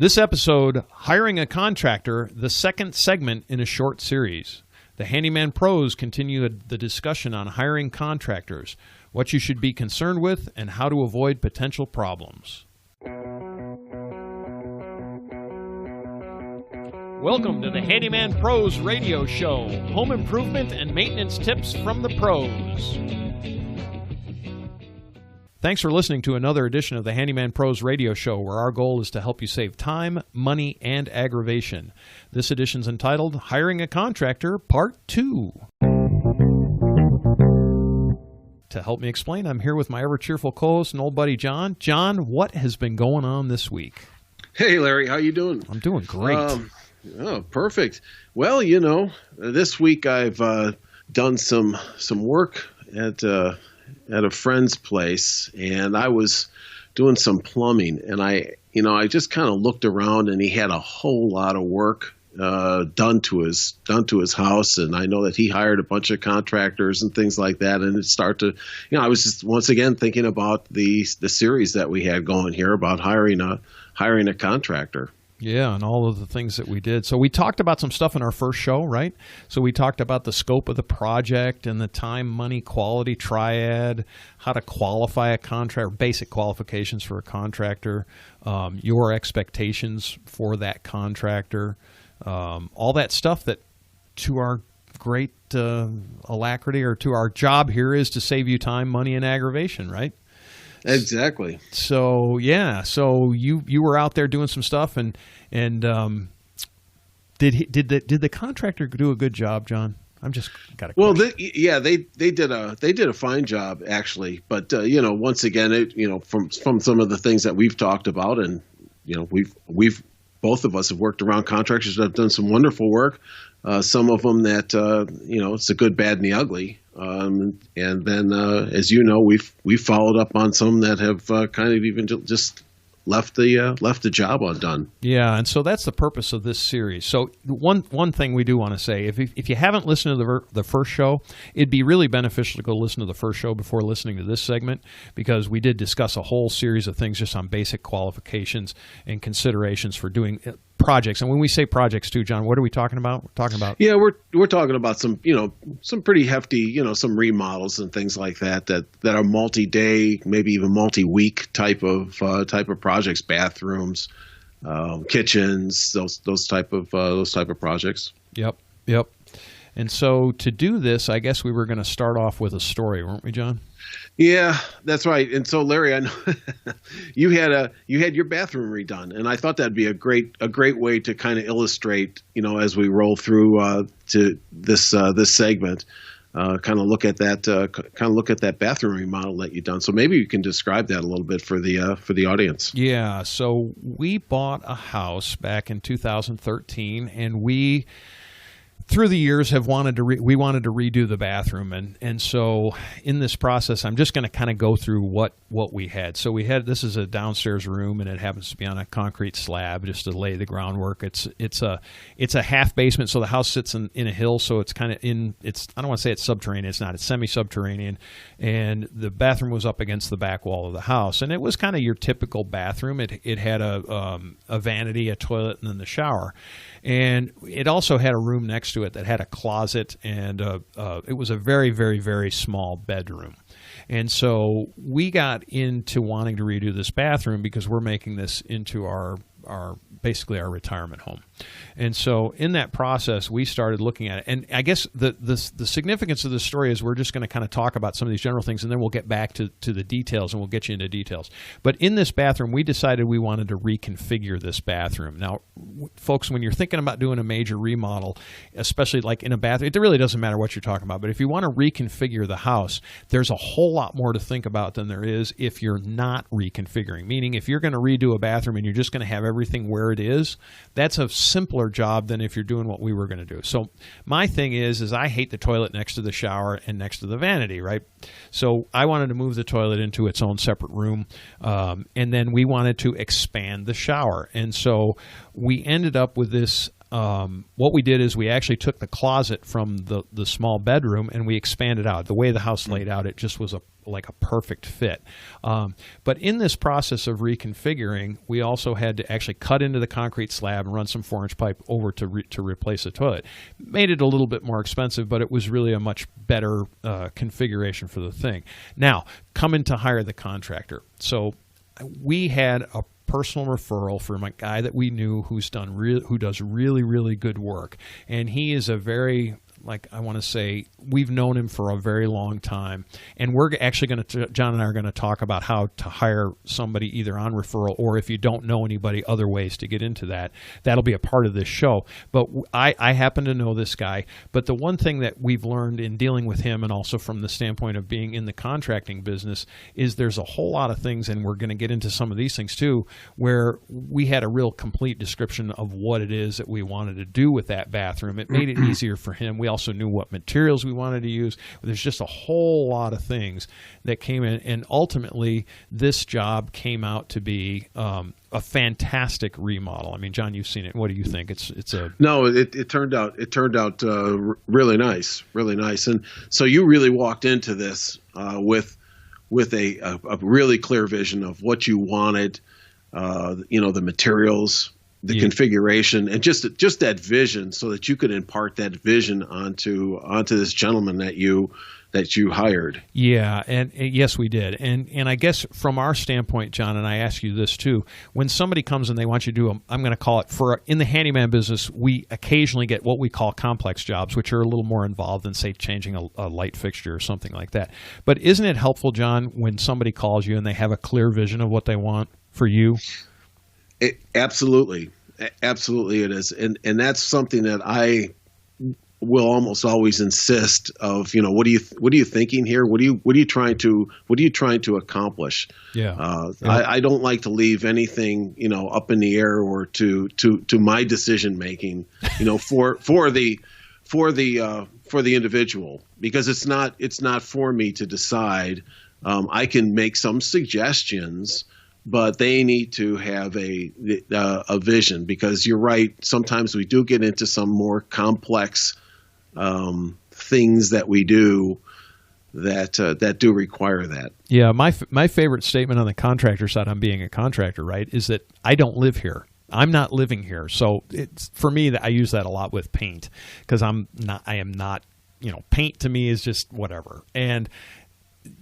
This episode, Hiring a Contractor, the second segment in a short series. The Handyman pros continue the discussion on hiring contractors, what you should be concerned with, and how to avoid potential problems. Welcome to the Handyman Pros Radio Show, home improvement and maintenance tips from the pros. Thanks for listening to another edition of the Handyman Pros Radio Show, where our goal is to help you save time, money, and aggravation. This edition's entitled Hiring a Contractor, Part 2. To help me explain, I'm here with my ever-cheerful co-host and old buddy John. John, what has been going on this week? Hey, Larry, how you doing? I'm doing great. Oh, perfect. Well, this week I've done some work at a friend's place, and I was doing some plumbing, and I just kind of looked around, and he had a whole lot of work done to his house, and I know that he hired a bunch of contractors and things like that, and it started to, I was just once again thinking about the series that we had going here about hiring a contractor. Yeah, and all of the things that we did. So we talked about some stuff in our first show, right? So we talked about the scope of the project and the time, money, quality triad, how to qualify a contractor, basic qualifications for a contractor, your expectations for that contractor, all that stuff that to our great alacrity or to our job here is to save you time, money, and aggravation, right? Exactly. So yeah, so you were out there doing some stuff, and did the contractor do a good job, John? I'm just got a question. Well, they did a fine job actually, but once again, from some of the things that we've talked about, and we've both of us have worked around contractors that have done some wonderful work. Some of them that it's the good, bad, and the ugly. And then, as you know, we've followed up on some that have kind of even just left the job undone. Yeah, and so that's the purpose of this series. So one thing we do want to say, if you haven't listened to the first show, it'd be really beneficial to go listen to the first show before listening to this segment, because we did discuss a whole series of things just on basic qualifications and considerations for doing projects. And when we say projects too, John, what are we talking about? We're talking about we're talking about some pretty hefty some remodels and things like that are multi-day, maybe even multi-week type of projects, bathrooms, kitchens, those type of projects. Yep. And so to do this, I guess we were going to start off with a story, weren't we, John? Yeah, that's right. And so, Larry, I know you had your bathroom redone, and I thought that'd be a great way to kind of illustrate, as we roll through to this segment, kind of look at that bathroom remodel that you've done. So maybe you can describe that a little bit for the audience. Yeah. So we bought a house back in 2013, and we, through the years, have wanted to redo the bathroom, and so in this process, I'm just going to kind of go through what we had. So this is a downstairs room, and it happens to be on a concrete slab just to lay the groundwork. It's a half basement, so the house sits in a hill, so it's kind of I don't want to say it's subterranean. It's not. It's semi-subterranean, and the bathroom was up against the back wall of the house, and it was kind of your typical bathroom. It had a vanity, a toilet, and then the shower. And it also had a room next to it that had a closet, and it was a very, very, very small bedroom. And so we got into wanting to redo this bathroom because we're making this into our basically our retirement home. And so in that process, we started looking at it. And I guess the significance of this story is we're just going to kind of talk about some of these general things, and then we'll get back to the details, and we'll get you into details. But in this bathroom, we decided we wanted to reconfigure this bathroom. Now, folks, when you're thinking about doing a major remodel, especially like in a bathroom, it really doesn't matter what you're talking about. But if you want to reconfigure the house, there's a whole lot more to think about than there is if you're not reconfiguring. Meaning, if you're going to redo a bathroom and you're just going to have everything where it is, that's a simpler job than if you're doing what we were going to do. So my thing is I hate the toilet next to the shower and next to the vanity, right? So I wanted to move the toilet into its own separate room, and then we wanted to expand the shower. And so we ended up with this what we did is we actually took the closet from the small bedroom and we expanded out. The way the house laid out, it just was like a perfect fit. But in this process of reconfiguring, we also had to actually cut into the concrete slab and run some 4-inch pipe over to replace the toilet. Made it a little bit more expensive, but it was really a much better configuration for the thing. Now, coming to hire the contractor. So we had a personal referral from a guy that we knew who does really, really good work. And he is a very, I want to say, we've known him for a very long time. And we're actually going to, John and I are going to talk about how to hire somebody either on referral or if you don't know anybody, other ways to get into that. That'll be a part of this show. But I happen to know this guy. But the one thing that we've learned in dealing with him and also from the standpoint of being in the contracting business is there's a whole lot of things, and we're going to get into some of these things too, where we had a real complete description of what it is that we wanted to do with that bathroom. It made it easier for him. We also knew what materials we wanted to use. There's just a whole lot of things that came in, and ultimately this job came out to be a fantastic remodel. I mean, John, you've seen it. What do you think? It turned out really nice, and so you really walked into this with a really clear vision of what you wanted, the materials, the configuration, and just that vision, so that you could impart that vision onto this gentleman that you hired. Yeah, and yes, we did. And I guess from our standpoint, John, and I ask you this too, when somebody comes and they want you to do I'm going to call it, in the handyman business, we occasionally get what we call complex jobs, which are a little more involved than, say, changing a light fixture or something like that. But isn't it helpful, John, when somebody calls you and they have a clear vision of what they want for you? Absolutely it is, and that's something that I will almost always insist of. What are you thinking here? What are you trying to accomplish? Yeah. I don't like to leave anything up in the air or to my decision making. For the individual, because it's not for me to decide. I can make some suggestions, but they need to have a vision, because you're right. Sometimes we do get into some more complex things that we do that do require that. Yeah, my favorite statement on the contractor side, on being a contractor, right, is that I don't live here. I'm not living here. So it's, for me, I use that a lot with paint, because I am not, paint to me is just whatever. And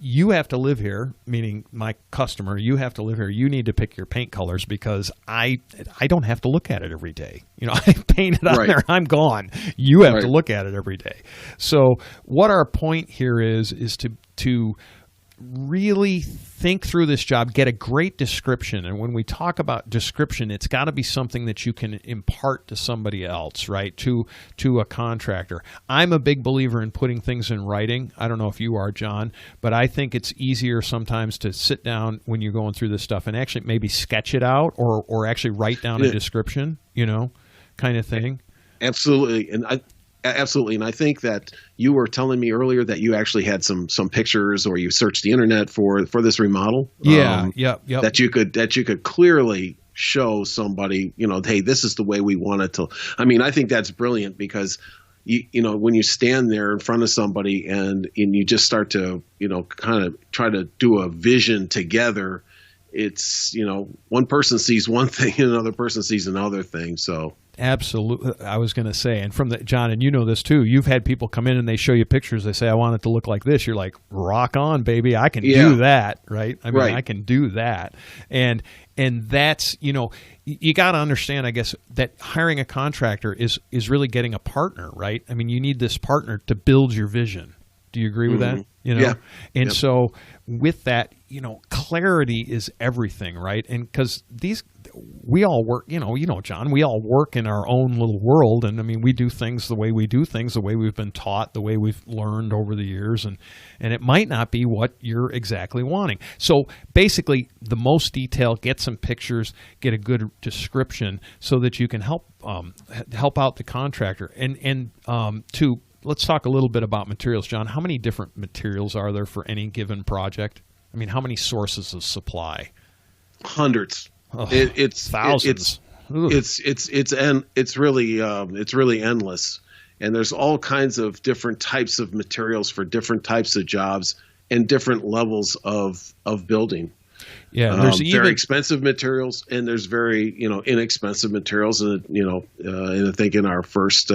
you have to live here, meaning my customer, you have to live here. You need to pick your paint colors, because I don't have to look at it every day. I paint it on there, I'm gone. You have to look at it every day. So what our point here is to really think through this job, get a great description. And when we talk about description, it's got to be something that you can impart to somebody else, right? To a contractor. I'm a big believer in putting things in writing. I don't know if you are, John, but I think it's easier sometimes to sit down when you're going through this stuff and actually maybe sketch it out or actually write down a description, kind of thing. Absolutely. Absolutely, and I think that you were telling me earlier that you actually had some pictures, or you searched the internet for this remodel. Yeah, That you could clearly show somebody, hey, this is the way we want it to. I mean, I think that's brilliant, because when you stand there in front of somebody and you just start to kind of try to do a vision together, it's one person sees one thing and another person sees another thing. So. Absolutely. I was going to say, and John, and you know this too, you've had people come in and they show you pictures. They say, I want it to look like this. You're like, rock on, baby. I can do that. Right. I mean, I can do that. And that's, you got to understand, I guess, that hiring a contractor is really getting a partner, right? I mean, you need this partner to build your vision. Do you agree with that? Yeah. And so with that, clarity is everything, right? And because we all work, John, we all work in our own little world. And I mean, we do things the way we do things, the way we've been taught, the way we've learned over the years. And it might not be what you're exactly wanting. So basically, the most detail, get some pictures, get a good description so that you can help out the contractor. And let's talk a little bit about materials, John. How many different materials are there for any given project? I mean, how many sources of supply? Hundreds. It's thousands. Ugh. It's really endless, and there's all kinds of different types of materials for different types of jobs and different levels of building. Yeah, there's very expensive materials, and there's very inexpensive materials, and and I think in our first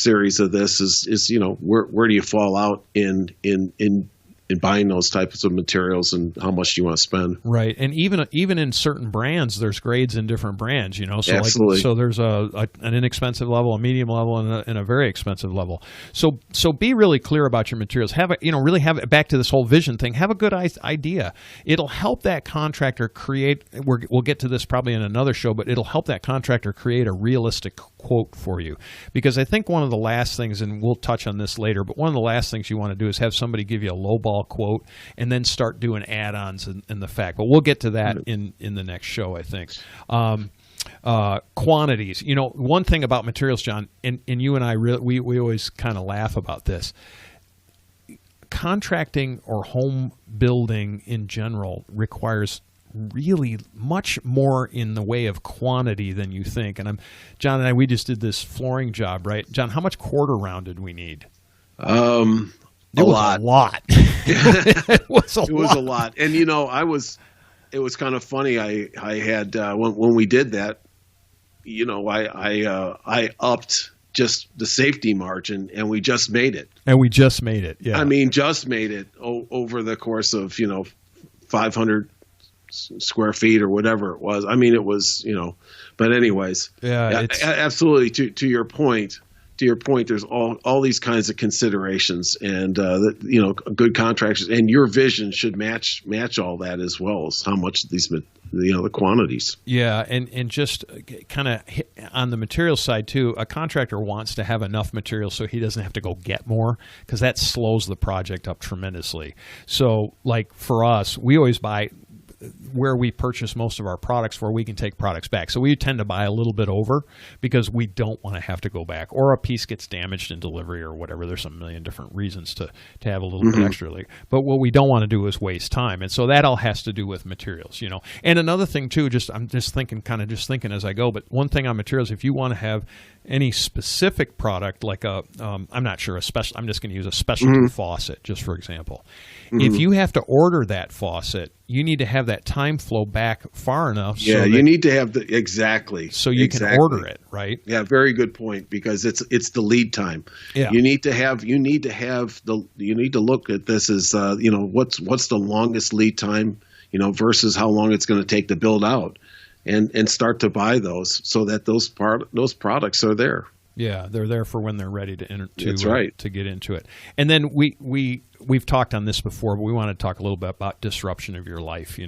series of this is where do you fall out in buying those types of materials, and how much do you want to spend? Right, and even in certain brands, there's grades in different brands. So Absolutely. so there's an inexpensive level, a medium level, and a very expensive level. So be really clear about your materials. Really have it back to this whole vision thing. Have a good idea. It'll help that contractor create. We'll get to this probably in another show, but it'll help that contractor create a realistic quote for you. Because I think one of the last things, and we'll touch on this later, but one of the last things you want to do is have somebody give you a lowball quote and then start doing add-ons in the fact. But we'll get to that in the next show, I think. Quantities. One thing about materials, John, and you and I, we always kind of laugh about this. Contracting or home building in general requires really much more in the way of quantity than you think. And John and I, we just did this flooring job, right? John, how much quarter round did we need? A lot. It was a lot. And it was kind of funny. I had when we did that, I upped just the safety margin, and we just made it. Yeah. I mean, just made it over the course of 500 square feet or whatever it was. I mean, it was But anyways, absolutely. To your point. There's all these kinds of considerations, and good contractors, and your vision should match all that, as well as how much these the quantities. Yeah, and just kind of on the material side too, a contractor wants to have enough material so he doesn't have to go get more, because that slows the project up tremendously. So, like for us, we always buy where we purchase most of our products, where we can take products back. So we tend to buy a little bit over, because we don't want to have to go back, or a piece gets damaged in delivery or whatever. There's a million different reasons to have a little bit extra. But what we don't want to do is waste time. And so that all has to do with materials, And another thing too, I'm just thinking as I go, but one thing on materials, if you want to have any specific product, like I'm not sure, I'm just going to use a specialty faucet, just for example. If you have to order that faucet, you need to have that time flow back far enough. Yeah, you need to have exactly. So you can order it, right? Yeah, very good point, because it's the lead time. Yeah. You need to look at this as what's the longest lead time, versus how long it's going to take to build out, and start to buy those, so that those products are there. Yeah, they're there for when they're ready to That's right. To get into it. And then we've talked on this before, but we want to talk a little bit about disruption of your life.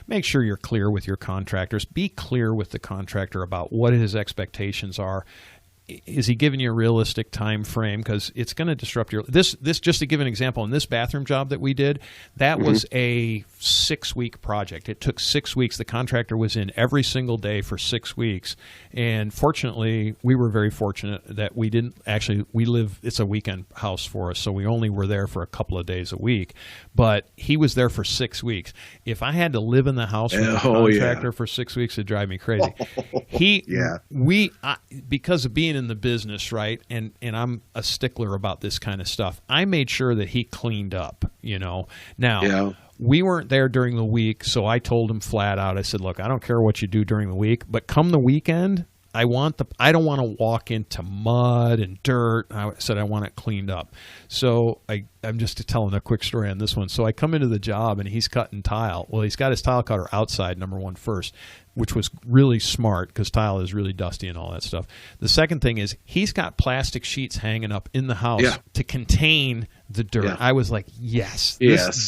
Make sure you're clear with your contractors. Be clear with the contractor about what his expectations are. Is he giving you a realistic time frame? Because it's going to disrupt your this. Just to give an example, in this bathroom job that we did, that was a 6-week project. It took 6 weeks. The contractor was in every single day for 6 weeks, and fortunately, we were very fortunate that we didn't actually. It's a weekend house for us, so we only were there for a couple of days a week. But he was there for 6 weeks. If I had to live in the house with the contractor for 6 weeks, it'd drive me crazy. Because of being in the business, right? And I'm a stickler about this kind of stuff. I made sure that he cleaned up, Now, we weren't there during the week, so I told him flat out, I said, look, I don't care what you do during the week, but come the weekend, I don't want to walk into mud and dirt. I said I want it cleaned up. So I'm just telling a quick story on this one. So I come into the job, and he's cutting tile. Well, he's got his tile cutter outside, number one, first, which was really smart, because tile is really dusty and all that stuff. The second thing is he's got plastic sheets hanging up in the house to contain the dirt. Yeah. I was like, yes.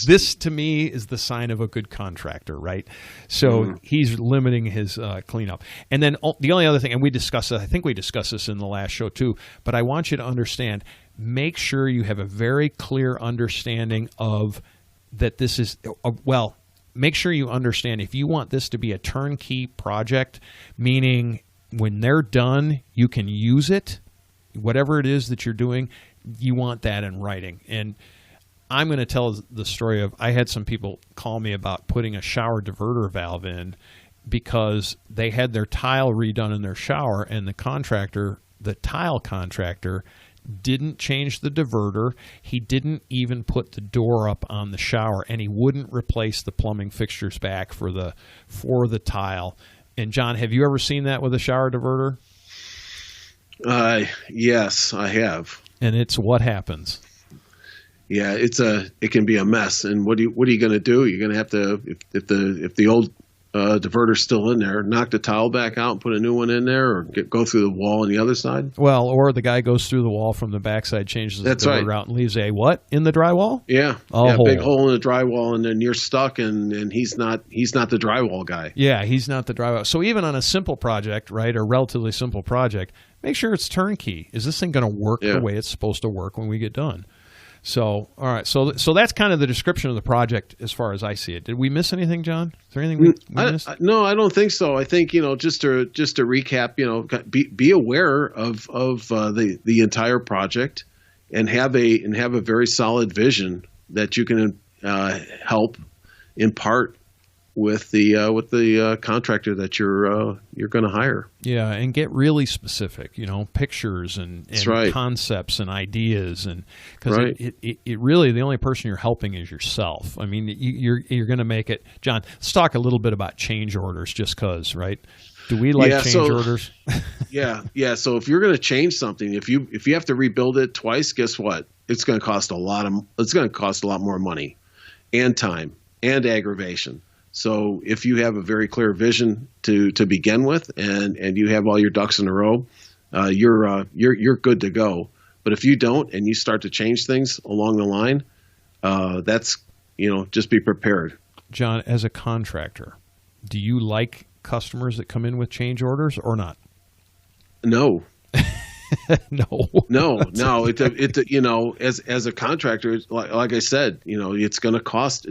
This to me is the sign of a good contractor, right? So he's limiting his cleanup. And then the only other thing, and I think we discussed this in the last show too, but I want you to understand, make sure you have a very clear understanding of that this is, make sure you understand, if you want this to be a turnkey project, meaning when they're done, you can use it, whatever it is that you're doing, you want that in writing. And I'm going to tell the story of, I had some people call me about putting a shower diverter valve in, because they had their tile redone in their shower, and the tile contractor, didn't change the diverter. He didn't even put the door up on the shower, and he wouldn't replace the plumbing fixtures back for the tile. And John, have you ever seen that with a shower diverter? Yes, I have. And it's what happens. Yeah, it can be a mess. And what are you going to do? You're going to have to, if the old diverter's still in there, knock the tile back out and put a new one in there, or go through the wall on the other side. Well, or the guy goes through the wall from the backside, changes the That's diverter right. out, and leaves a what in the drywall? Yeah, Hole. big hole in the drywall, and then you're stuck, and he's not the drywall guy. Yeah, he's not the drywall. So even on a simple project, right, or relatively simple project, make sure it's turnkey. Is this thing going to work the way it's supposed to work when we get done? So, all right. So that's kind of the description of the project as far as I see it. Did we miss anything, John? Is there anything we missed? No, I don't think so. I think, just to recap, be aware of the entire project, and have a very solid vision that you can help impart with the contractor that you're going to hire. Yeah, and get really specific, pictures and right. concepts and ideas, and because right. it really, the only person you're helping is yourself. I mean, you're going to make it. John, let's talk a little bit about change orders, just because, right? Do we like change orders? yeah. So if you're going to change something, if you have to rebuild it twice, guess what? It's going to cost a lot more money, and time, and aggravation. So if you have a very clear vision to begin with, and you have all your ducks in a row, you're good to go. But if you don't, and you start to change things along the line, that's just be prepared. John, as a contractor, do you like customers that come in with change orders or not? No. No. As a contractor, like I said, it's going to cost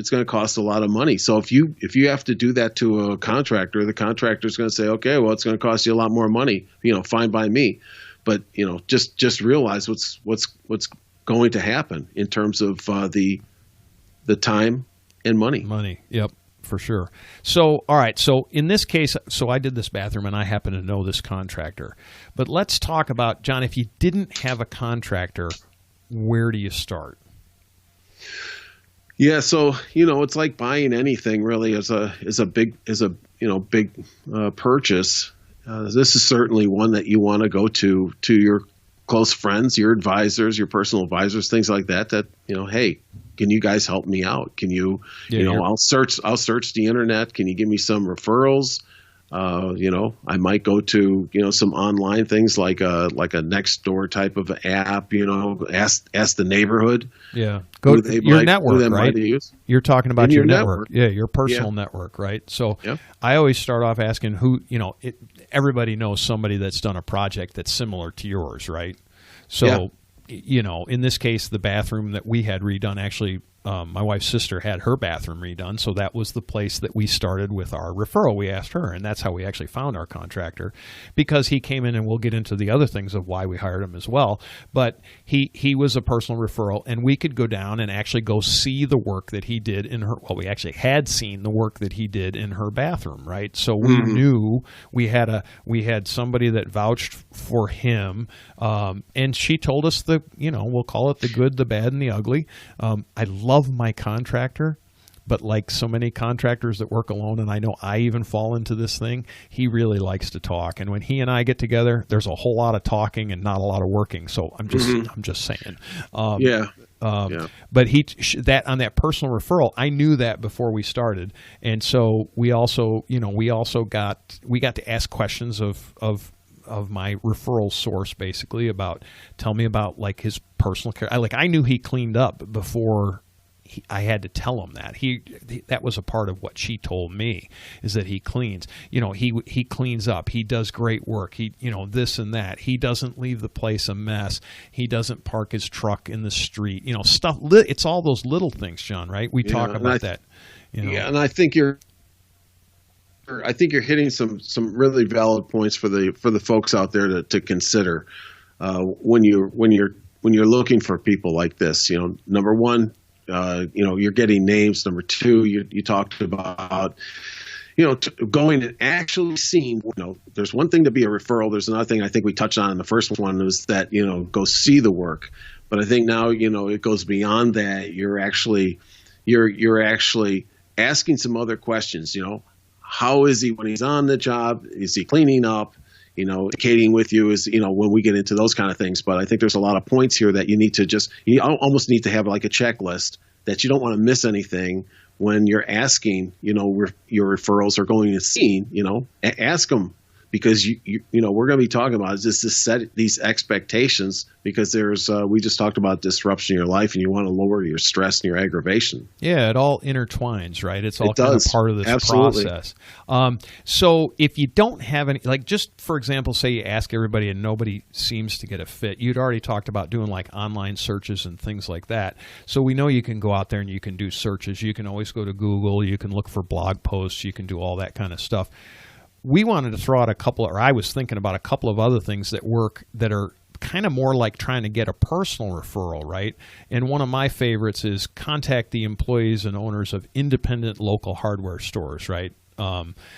a lot of money. So if you have to do that to a contractor, the contractor is going to say, okay, well, it's going to cost you a lot more money. Fine by me. But just realize what's going to happen in terms of the time and money. Money. Yep. For sure. So, all right. So in this case, I did this bathroom, and I happen to know this contractor. But let's talk about, John, if you didn't have a contractor, where do you start? Yeah. So, it's like buying anything really as a big purchase. This is certainly one that you want to go to your close friends, your advisors, your personal advisors, things like that, hey, can you guys help me out? Can you, I'll search the internet. Can you give me some referrals? I might go to, some online things like a Nextdoor type of app, ask the neighborhood. Yeah. Go your network, right? You're talking about your network. Yeah. Your personal network, right? So I always start off asking who, everybody knows somebody that's done a project that's similar to yours, right? So, in this case, the bathroom that we had redone, actually, my wife's sister had her bathroom redone, so that was the place that we started with our referral. We asked her, and that's how we actually found our contractor, because he came in, and we'll get into the other things of why we hired him as well, but he was a personal referral, and we could go down and actually go see the work that he did in her, well, we actually had seen the work that he did in her bathroom, right? So we knew we had somebody that vouched for him, and she told us we'll call it the good, the bad, and the ugly. I love my contractor, but like so many contractors that work alone, and I know I even fall into this thing, he really likes to talk. And when he and I get together, there's a whole lot of talking and not a lot of working. So I'm just saying. But that on that personal referral, I knew that before we started, and so we also got to ask questions of my referral source, basically, about tell me about like his personal care. I knew he cleaned up before I had to tell him that. That was a part of what she told me, is that he cleans. He cleans up. He does great work. He this and that. He doesn't leave the place a mess. He doesn't park his truck in the street. Stuff. It's all those little things, John. Right? We talk about that. Yeah, and I think you're hitting some really valid points for the folks out there to consider when you're looking for people like this. Number one, you're getting names. Number two, you talked about going and actually seeing, there's one thing to be a referral. There's another thing I think we touched on in the first one was that, go see the work. But I think now, it goes beyond that. You're actually asking some other questions. How is he when he's on the job? Is he cleaning up? Communicating with you is, when we get into those kind of things. But I think there's a lot of points here that you almost need to have like a checklist that you don't want to miss anything when you're asking, your referrals are going and seeing, ask them, because we're going to be talking about is just to set these expectations, because we just talked about disruption in your life, and you want to lower your stress and your aggravation. Yeah, it all intertwines, right? It's all kind of part of this Absolutely. process. So if you don't have any, like just for example, say you ask everybody and nobody seems to get a fit, you'd already talked about doing like online searches and things like that. So we know you can go out there and you can do searches. You can always go to Google. You can look for blog posts. You can do all that kind of stuff. We wanted to throw out I was thinking about a couple of other things that work that are kind of more like trying to get a personal referral, right? And one of my favorites is contact the employees and owners of independent local hardware stores, right?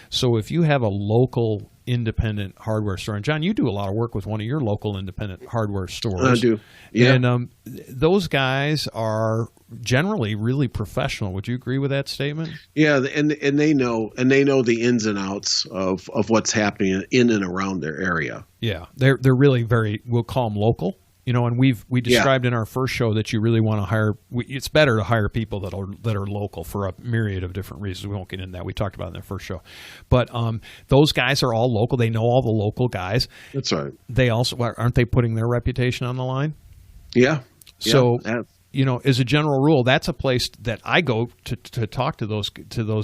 So if you have a local independent hardware store, and John, you do a lot of work with one of your local independent hardware stores. I do, yeah. And those guys are generally really professional. Would you agree with that statement? Yeah, and they know the ins and outs of what's happening in and around their area. Yeah, they're really very, we'll call them local. And we described in our first show that you really want to hire. It's better to hire people that are local for a myriad of different reasons. We won't get into that. We talked about it in the first show, but those guys are all local. They know all the local guys. That's right. They also aren't they putting their reputation on the line? Yeah. So. As a general rule, that's a place that I go to talk to those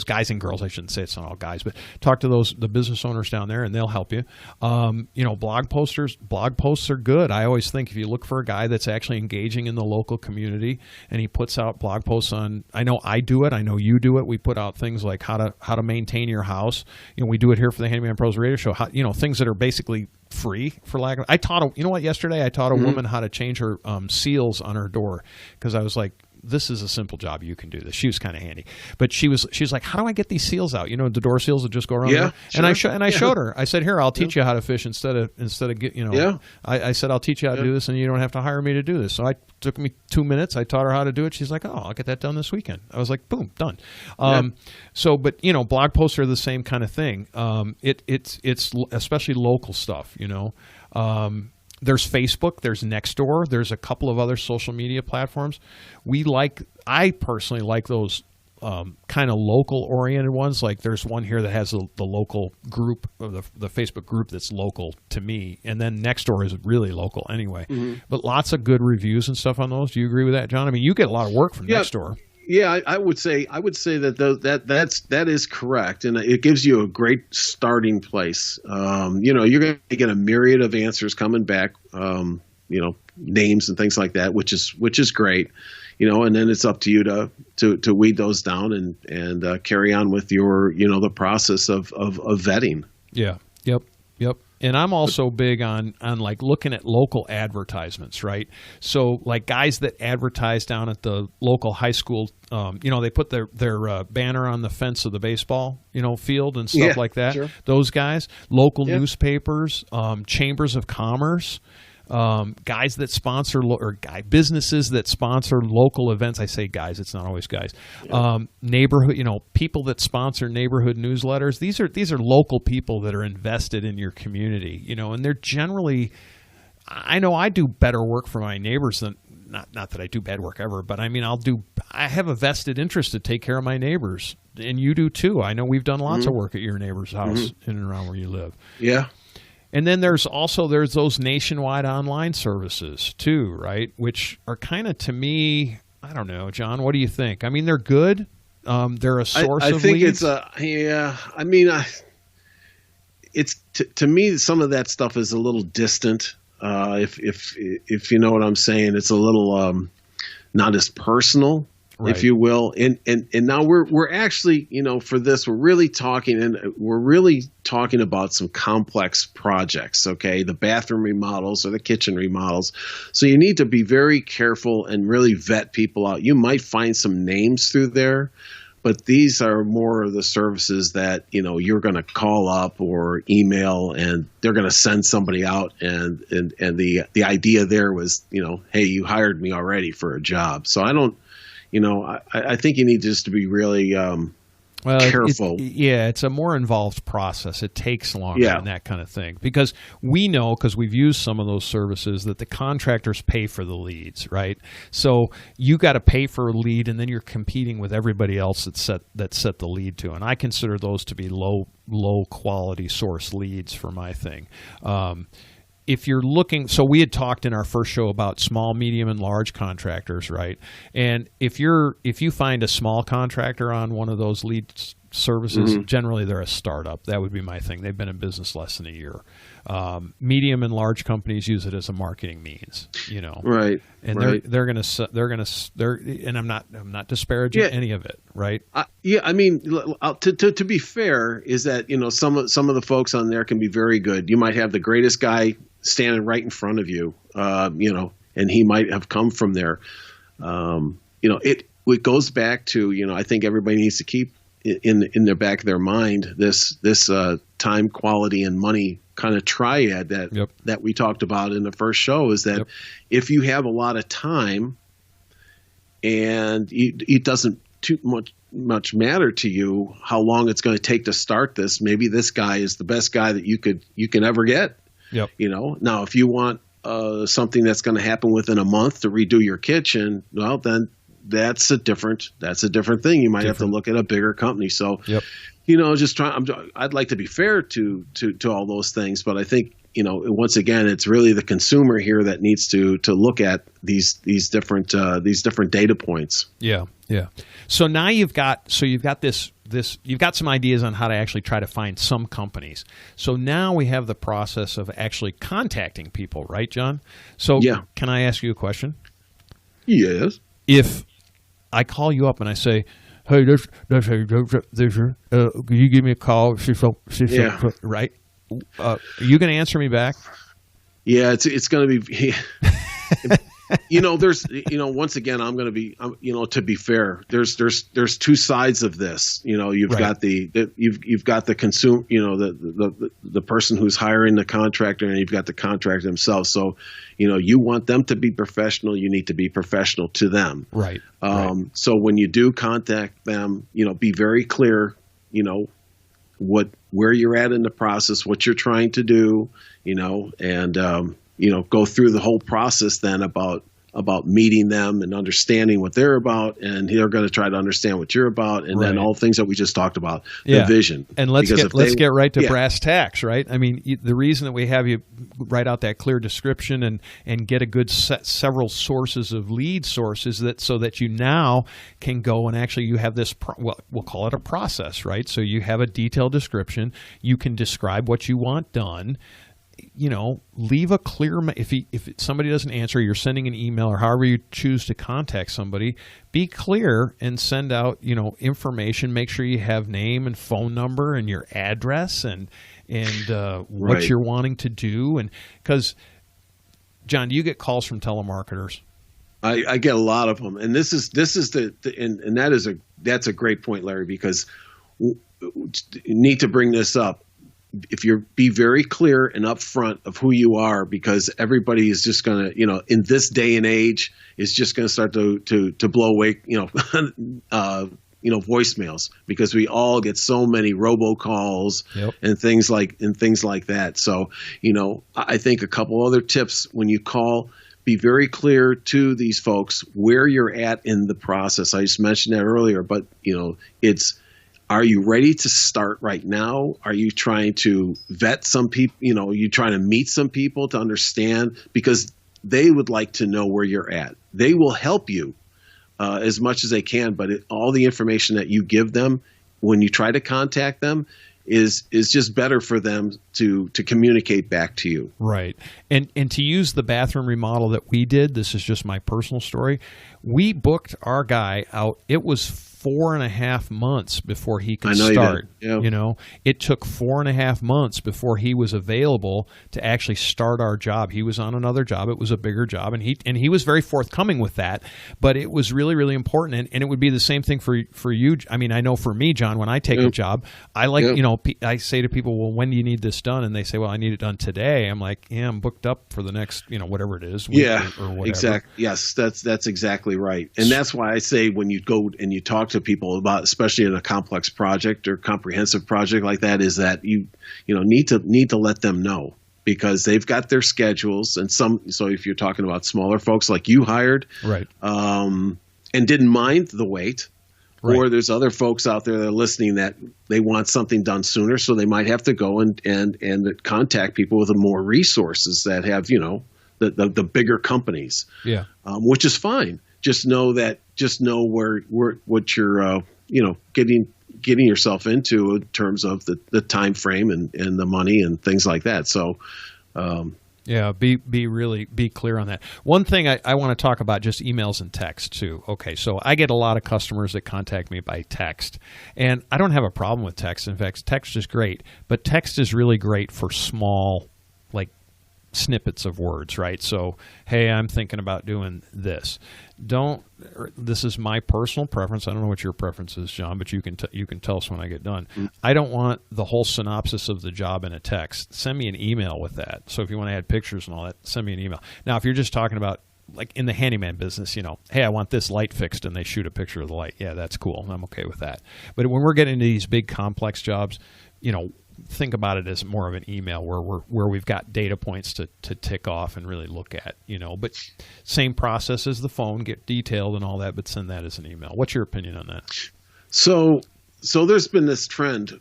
guys and girls. I shouldn't say it's not all guys, but talk to the business owners down there, and they'll help you. Blog posts are good. I always think if you look for a guy that's actually engaging in the local community and he puts out blog posts on, I know I do it, I know you do it. We put out things like how to maintain your house. We do it here for the Handyman Pros Radio Show. Things that are basically free, for lack of. Yesterday I taught a woman how to change her seals on her door, because I was like, this is a simple job. You can do this. She was kind of handy, but she was like, how do I get these seals out? The door seals that just go around. Yeah, sure. And I showed her. I said, here, I'll teach you how to fish instead of get. I said, I'll teach you how to do this, and you don't have to hire me to do this. So it took me 2 minutes. I taught her how to do it. She's like, oh, I'll get that done this weekend. I was like, boom, done. But blog posts are the same kind of thing. It's especially local stuff. There's Facebook, there's Nextdoor, there's a couple of other social media platforms. I personally like those kind of local-oriented ones. Like there's one here that has the local group, or the Facebook group that's local to me, and then Nextdoor is really local anyway. Mm-hmm. But lots of good reviews and stuff on those. Do you agree with that, John? I mean, you get a lot of work from Nextdoor. Yeah, I would say that is correct, and it gives you a great starting place. You're going to get a myriad of answers coming back, names and things like that, which is great. And then it's up to you to weed those down and carry on with your the process of vetting. Yeah. Yep. And I'm also big on like looking at local advertisements, right? So like guys that advertise down at the local high school, they put their banner on the fence of the baseball, field and stuff like that. Sure. Those guys, local newspapers, chambers of commerce, guys that sponsor businesses that sponsor local events. I say guys, it's not always guys. Neighborhood, people that sponsor neighborhood newsletters. These are local people that are invested in your community, and they're generally. I know I do better work for my neighbors than not that I do bad work ever, but I mean I have a vested interest to take care of my neighbors, and you do too. I know we've done lots of work at your neighbor's house in and around where you live. Yeah. And then there's those nationwide online services too, right? Which are kind of, to me, I don't know, John, what do you think? I mean, they're good. They're a source of leads. It's to me, some of that stuff is a little distant. If you know what I'm saying, it's a little not as personal. Right. If you will, and now we're actually, for this, we're really talking about some complex projects. Okay, the bathroom remodels or the kitchen remodels. So you need to be very careful and really vet people out. You might find some names through there, but these are more of the services that, you're going to call up or email, and they're going to send somebody out. And the idea there was, hey, you hired me already for a job. So I don't, I think you need just to be really careful. It's a more involved process. It takes longer and that kind of thing, because we know, because we've used some of those services, that the contractors pay for the leads, right? So you got to pay for a lead, and then you're competing with everybody else that set the lead to. And I consider those to be low quality source leads for my thing. If you're looking, so we had talked in our first show about small, medium, and large contractors, right? And if you find a small contractor on one of those lead services, generally they're a startup. That would be my thing. They've been in business less than a year. Medium and large companies use it as a marketing means, Right. And right. they're and I'm not disparaging any of it, right? I mean, to be fair, is that some of the folks on there can be very good. You might have the greatest guy standing right in front of you, and he might have come from there. It goes back to, I think everybody needs to keep in their back of their mind this time, quality, and money kind of triad that we talked about in the first show, is that if you have a lot of time and it doesn't too much matter to you how long it's going to take to start this, maybe this guy is the best guy that you can ever get. Now if you want something that's going to happen within a month to redo your kitchen, well, then that's a different thing. You might have to look at a bigger company. So, I'd like to be fair to all those things, but I think, once again, it's really the consumer here that needs to look at these different data points. Yeah. Yeah. So now you've got some ideas on how to actually try to find some companies. So now we have the process of actually contacting people, right, John? So can I ask you a question? Yes. If I call you up and I say, "Hey, can you give me a call?" Right? Are you going to answer me back? Yeah, it's going to be. There's, once again, I'm going to be, to be fair, there's two sides of this. You've got you've got the consumer, the person who's hiring the contractor, and you've got the contractor themselves. So, you want them to be professional. You need to be professional to them. Right. So when you do contact them, be very clear, where you're at in the process, what you're trying to do, and go through the whole process then about meeting them and understanding what they're about, and they're going to try to understand what you're about, and then all things that we just talked about, the vision. And let's get right to brass tacks, right? I mean, the reason that we have you write out that clear description and get a good several sources of lead sources so that you now can go and actually you have this, we'll call it a process, right? So you have a detailed description. You can describe what you want done. Leave a clear, if somebody doesn't answer, you're sending an email or however you choose to contact somebody, be clear and send out, information. Make sure you have name and phone number and your address and what you're wanting to do. And because, John, do you get calls from telemarketers? I get a lot of them. And this is that's a great point, Larry, because you need to bring this up. If you be very clear and upfront of who you are, because everybody is just going to, in this day and age, is just going to start to blow away, voicemails, because we all get so many robocalls and things like that. So, I think a couple other tips when you call. Be very clear to these folks where you're at in the process. I just mentioned that earlier, but it's. Are you ready to start right now? Are you trying to vet some people? Are you trying to meet some people to understand? Because they would like to know where you're at. They will help you as much as they can, but all the information that you give them when you try to contact them is just better for them to communicate back to you. Right. And to use the bathroom remodel that we did, this is just my personal story. We booked our guy out. It was 4.5 months before he could I know start. you did. Yeah. You know, it took 4.5 months before he was available to actually start our job. He was on another job. It was a bigger job, and he was very forthcoming with that. But it was really, really important, and it would be the same thing for you. I mean, I know for me, John, when I take a job, I like I say to people, well, when do you need this done? And they say, well, I need it done today. I'm like, yeah, I'm booked up for the next whatever it is. Week or whatever. Exactly. Yes, that's exactly right, and that's why I say when you go and you talk to people about, especially in a complex project or comprehensive project like that, is that you need to let them know, because they've got their schedules, and so if you're talking about smaller folks like you hired, right, and didn't mind the wait, right, or there's other folks out there that are listening that they want something done sooner, so they might have to go and contact people with more resources that have the bigger companies, which is fine. Just know what you're getting yourself into in terms of the time frame and the money and things like that. So be clear on that. One thing I want to talk about, just emails and text too. Okay, so I get a lot of customers that contact me by text, and I don't have a problem with text. In fact, text is great, but text is really great for small, like, snippets of words, right? So, hey, I'm thinking about doing this. This is my personal preference. I don't know what your preference is, John, but you can tell us when I get done. I don't want the whole synopsis of the job in a text. Send me an email with that. So if you want to add pictures and all that, send me an email. Now, if you're just talking about, like in the handyman business, hey, I want this light fixed, and they shoot a picture of the light. Yeah, that's cool. I'm okay with that. But when we're getting into these big complex jobs, think about it as more of an email where we've got data points to tick off and really look at, but same process as the phone, get detailed and all that, but send that as an email. What's your opinion on that? So there's been this trend,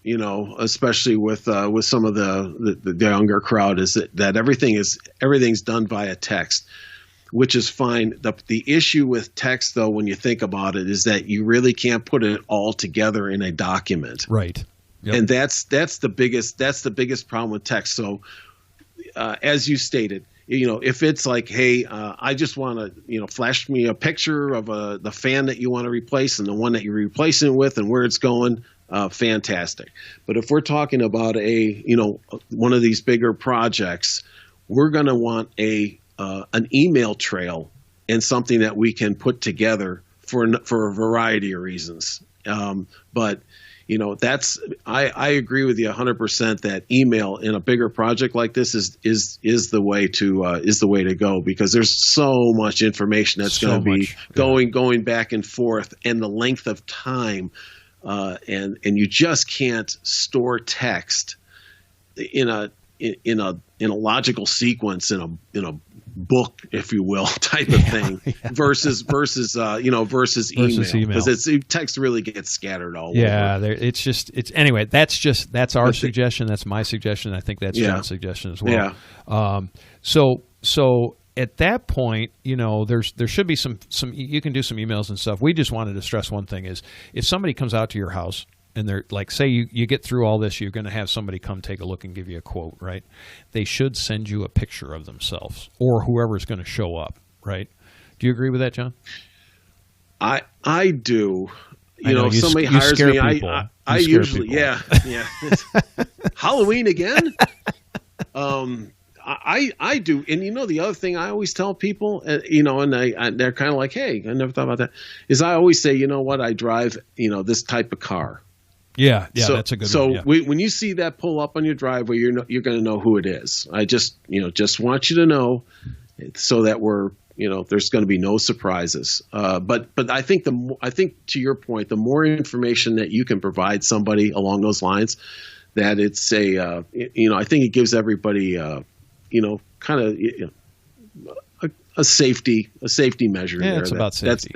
especially with some of the younger crowd, is that everything's done via text, which is fine. The issue with text, though, when you think about it, is that you really can't put it all together in a document. Right. Yep. And that's the biggest problem with text. So, as you stated, if it's like, hey, I just want to, flash me a picture of the fan that you want to replace and the one that you're replacing it with and where it's going, fantastic. But if we're talking about one of these bigger projects, we're going to want an email trail and something that we can put together for a variety of reasons. But I agree with you 100% that email in a bigger project like this is the way to go, because there's so much information that's going to be going back and forth, and the length of time, and you just can't store text in a logical sequence in a book, if you will, type of thing, versus email, because text really gets scattered all over. Yeah, anyway. That's our suggestion. That's my suggestion. I think that's John's suggestion as well. Yeah. So at that point, there should be some you can do some emails and stuff. We just wanted to stress one thing is, if somebody comes out to your house and they're like, say you get through all this, you're going to have somebody come take a look and give you a quote, right? They should send you a picture of themselves or whoever's going to show up, right? Do you agree with that, John? I do. If somebody hires me, I usually, yeah. Halloween again? I do. And the other thing I always tell people, and they're kind of like, hey, I never thought about that, is I always say, what, I drive, this type of car. Yeah, that's a good one. So when you see that pull up on your driveway, you're going to know who it is. I just want you to know, so that there's going to be no surprises. But I think to your point, the more information that you can provide somebody along those lines, that it's I think it gives everybody kind of a safety measure. Yeah, there. It's about safety.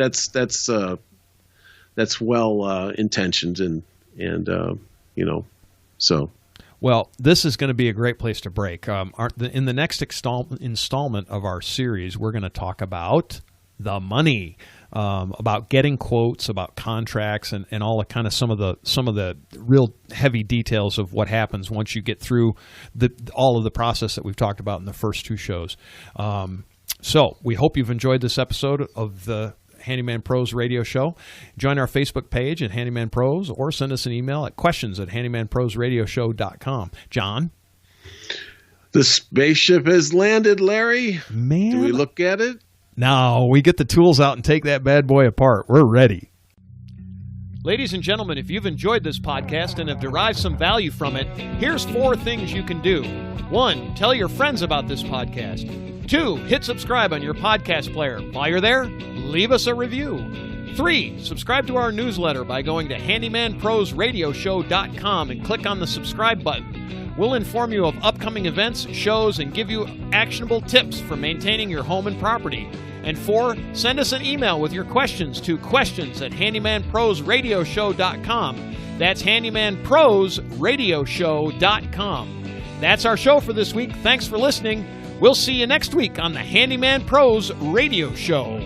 That's well intentioned and so. Well, this is going to be a great place to break. In the next installment of our series, we're going to talk about the money, about getting quotes, about contracts, and all the kind of some of the real heavy details of what happens once you get through all of the process that we've talked about in the first two shows. So we hope you've enjoyed this episode of the Handyman Pros Radio Show. Join our Facebook page at Handyman Pros or send us an email at questions@handymanprosradioshow.com. John? The spaceship has landed, Larry. Man. Do we look at it? No, we get the tools out and take that bad boy apart. We're ready. Ladies and gentlemen, if you've enjoyed this podcast and have derived some value from it, here's 4 things you can do. 1, tell your friends about this podcast. 2, hit subscribe on your podcast player. While you're there, leave us a review. 3, subscribe to our newsletter by going to handymanprosradioshow.com and click on the subscribe button. We'll inform you of upcoming events, shows, and give you actionable tips for maintaining your home and property. And 4, send us an email with your questions to questions@handymanprosradioshow.com. That's handymanprosradioshow.com. That's our show for this week. Thanks for listening. We'll see you next week on the Handyman Pros Radio Show.